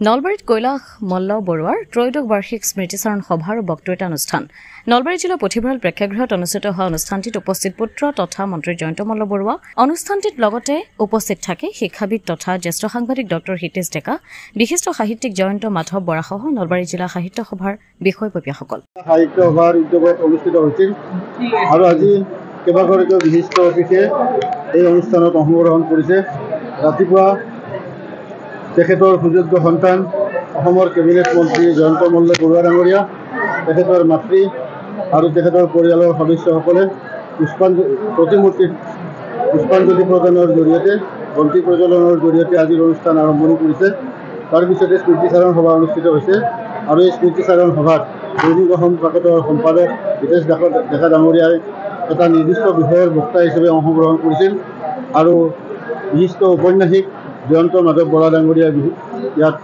নলবাৰীত কৈলাশ মল্ল বৰুৱাৰ ত্ৰয়োদশ বাৰ্ষিক স্মৃতিচাৰণ সভা আৰু বক্তৃতা অনুষ্ঠান নলবাৰী জিলা পুথিভঁৰাল প্ৰেক্ষাগৃহত অনুষ্ঠিত হোৱা অনুষ্ঠানটিত উপস্থিত পুত্ৰ তথা মন্ত্ৰী জয়ন্ত মল্ল বৰুৱা অনুষ্ঠানটিত লগতে উপস্থিত থাকে শিক্ষাবিদ তথা জ্যেষ্ঠ সাংবাদিক ডক্টৰ হিতেশ ডেকা বিশিষ্ট সাহিত্যিক জয়ন্ত মাধৱ বৰাসহ নলবাৰী জিলা সাহিত্য সভাৰ বিষয়ববীয়াসকল সাহিত্য সভাৰ উদ্যোগত অনুষ্ঠিত হৈছিল আৰু আজি কেইবাগৰাকীও বিশিষ্ট অতিথিয়ে এই অনুষ্ঠানত অংশগ্ৰহণ কৰিছে। ৰাতিপুৱা তেখেতৰ সুযোগ্য সন্তান অসমৰ কেবিনেট মন্ত্ৰী জয়ন্ত মল্ল বৰুৱা ডাঙৰীয়া তেখেতৰ মাতৃ আৰু তেখেতৰ পৰিয়ালৰ সদস্যসকলে প্ৰতিমূৰ্তিত পুষ্পাঞ্জলি প্ৰদানৰ জৰিয়তে বন্তি প্ৰজ্বলনৰ জৰিয়তে আজিৰ অনুষ্ঠান আৰম্ভণি কৰিছে। তাৰ পিছতে স্মৃতিচাৰণ সভা অনুষ্ঠিত হৈছে আৰু এই স্মৃতিচাৰণ সভাত দৈনিক অসম প্ৰাকটৰ সম্পাদক হিতেশ ডেকা ডাঙৰীয়াই এটা নিৰ্দিষ্ট বিষয়ৰ বক্তা হিচাপে অংশগ্ৰহণ কৰিছিল আৰু বিশিষ্ট ঔপন্যাসিক জয়ন্ত মাধৱ বৰা ডাঙৰীয়া ইয়াত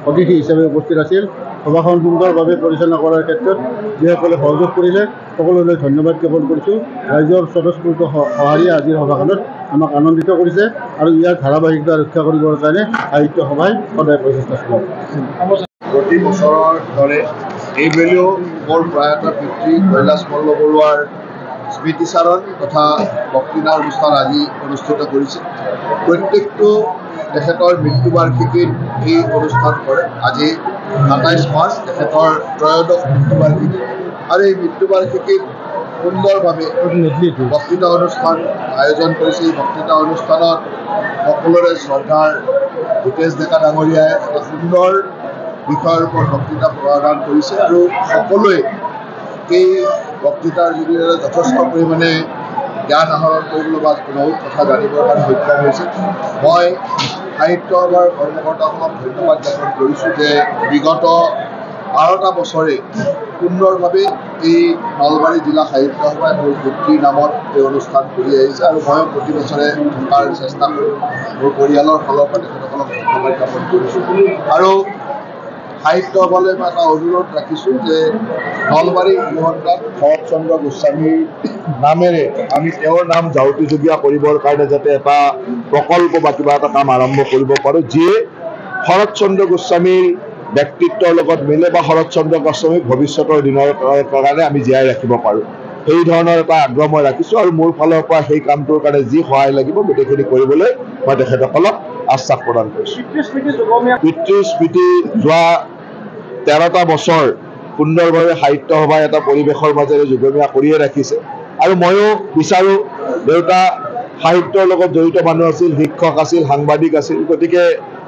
অতিথি হিচাপে উপস্থিত আছিল। সভাখন সুন্দৰভাৱে পৰিচালনা কৰাৰ ক্ষেত্ৰত যিসকলে সহযোগ কৰিলে সকলোলৈ ধন্যবাদ জ্ঞাপন কৰিছোঁ। ৰাইজৰ স্বতঃস্ফূৰ্ত সঁহাৰিয়ে আজিৰ সভাখনত আমাক আনন্দিত কৰিছে আৰু ইয়াৰ ধাৰাবাহিকতা ৰক্ষা কৰিবৰ কাৰণে সাহিত্য সভাই সদায় প্ৰচেষ্টা চলায়। প্ৰতি বছৰৰ দৰে এইবেলিও মোৰ প্ৰয়াত পিতৃ কৈলাশ মল্ল বৰুৱাৰ স্মৃতিচাৰণ তথা বক্তৃতা অনুষ্ঠান আজি অনুষ্ঠিত কৰিছে। প্ৰত্যেকটো তেখেতৰ মৃত্যুবাৰ্ষিকীত এই অনুষ্ঠান কৰে। আজি ২৭ মাৰ্চ তেখেতৰ ত্ৰয়োদশ মৃত্যুবাৰ্ষিকী আৰু এই মৃত্যুবাৰ্ষিকীত সুন্দৰভাৱে বক্তৃতা অনুষ্ঠান আয়োজন কৰিছে। এই বক্তৃতা অনুষ্ঠানত সকলোৰে শ্ৰদ্ধাৰ হিতেশ ডেকা ডাঙৰীয়াই এটা সুন্দৰ বিষয়ৰ ওপৰত বক্তৃতা প্ৰদান কৰিছে আৰু সকলোৱে এই বক্তৃতাৰ জৰিয়তে যথেষ্ট পৰিমাণে জ্ঞান আহৰণ কৰিবলৈ বা বহুত কথা জানিবৰ কাৰণে সক্ষম হৈছে। মই সাহিত্য সভাৰ কৰ্মকৰ্তাসকলক ধন্যবাদ জ্ঞাপন কৰিছোঁ যে বিগত ১২টা বছৰে সুন্দৰভাৱে এই নলবাৰী জিলা সাহিত্য সভাই মোৰ পিতৃৰ নামত এই অনুষ্ঠান কৰি আহিছে আৰু ময়ো প্ৰতি বছৰে থকাৰ চেষ্টা কৰোঁ। মোৰ পৰিয়ালৰ ফালৰ পৰা তেখেতসকলক ধন্যবাদ জ্ঞাপন কৰিছোঁ আৰু সাহিত্য সভালৈ মই এটা অনুৰোধ ৰাখিছোঁ যে নলবাৰী ইহঁতাত শৰৎচন্দ্ৰ গোস্বামীৰ নামেৰে আমি তেওঁৰ নাম জাউতিযুগীয়া কৰিবৰ কাৰণে যাতে এটা প্ৰকল্প বা কিবা এটা কাম আৰম্ভ কৰিব পাৰোঁ যিয়ে শৰৎচন্দ্ৰ গোস্বামীৰ ব্যক্তিত্বৰ লগত মিলে বা শৰৎচন্দ্ৰ গোস্বামীক ভৱিষ্যতৰ দিনৰ কাৰণে আমি জীয়াই ৰাখিব পাৰোঁ। সেই ধৰণৰ এটা আগ্ৰহ মই ৰাখিছোঁ আৰু মোৰ ফালৰ পৰা সেই কামটোৰ কাৰণে যি সহায় লাগিব গোটেইখিনি কৰিবলৈ মই তেখেতসকলক আশ্বাস প্ৰদান কৰিছোঁ। পিতৃৰ স্মৃতি যোৱা ১৩টা বছৰ সুন্দৰভাৱে সাহিত্য সভাই এটা পৰিৱেশৰ মাজেৰে যুগমীয়া কৰিয়ে ৰাখিছে আৰু ময়ো বিচাৰোঁ দেউতা সাহিত্যৰ লগত জড়িত মানুহ আছিল, শিক্ষক আছিল, সাংবাদিক আছিল, গতিকে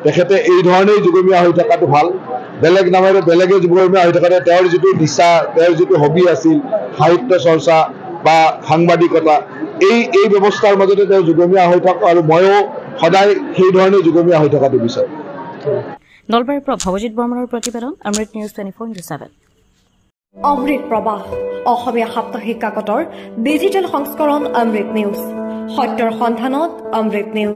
তেখেতে এই ধৰণেই যুগমীয়া হৈ থকাটো ভাল। বেলেগ নামেৰে বেলেগে যুগমীয়া হৈ থকাতে তেওঁৰ যিটো নিচা, তেওঁৰ যিটো হবি আছিল সাহিত্য চৰ্চা বা সাংবাদিকতা, এই ব্যৱস্থাৰ মাজতে তেওঁ যুগমীয়া হৈ থাকক আৰু ময়ো সদায় সেই ধৰণে যুগমীয়া হৈ থকাটো বিচাৰোঁ। নলবাৰীৰ পৰা ভৱজিৎ বৰ্মনৰ প্ৰতিবেদন, অমৃত নিউজ 24/7। অমৃত প্ৰবাহ অসমীয়া সাপ্তাহিক কাকতৰ ডিজিটেল সংস্কৰণ অমৃত নিউজ, সত্যৰ সন্ধানত অমৃত নিউজ।